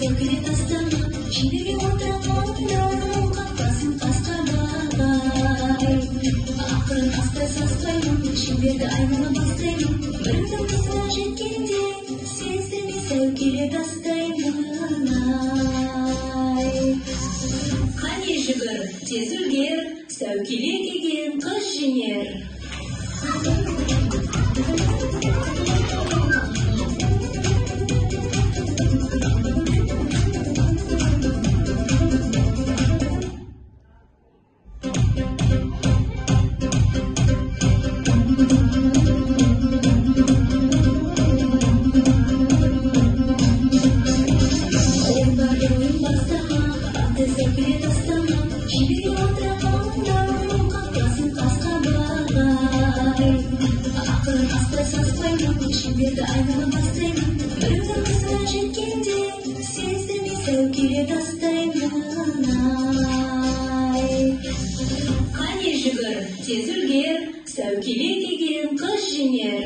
сәукеле тастама, шеңберге отырамын, қақпасын қасқабай. Ақырын астай саспаймын, шеңберді айнала бастаймын, бірдің тұсына жеткенде, сездірмей сәукеле тастаймын. Қане жүгір, тез үлгер, сәукеле киген қыз жеңер. Сәукеле тастама, шеңберге отырамын, қақпасын қасқабай. Ақырын астай саспаймын, шеңберді айнала бастаймын, бірдің тұсына жеткенде, сездірмей сәукеле тастаймын. Қане жүгір, тез үлгер, сәукеле киген қыз жеңер.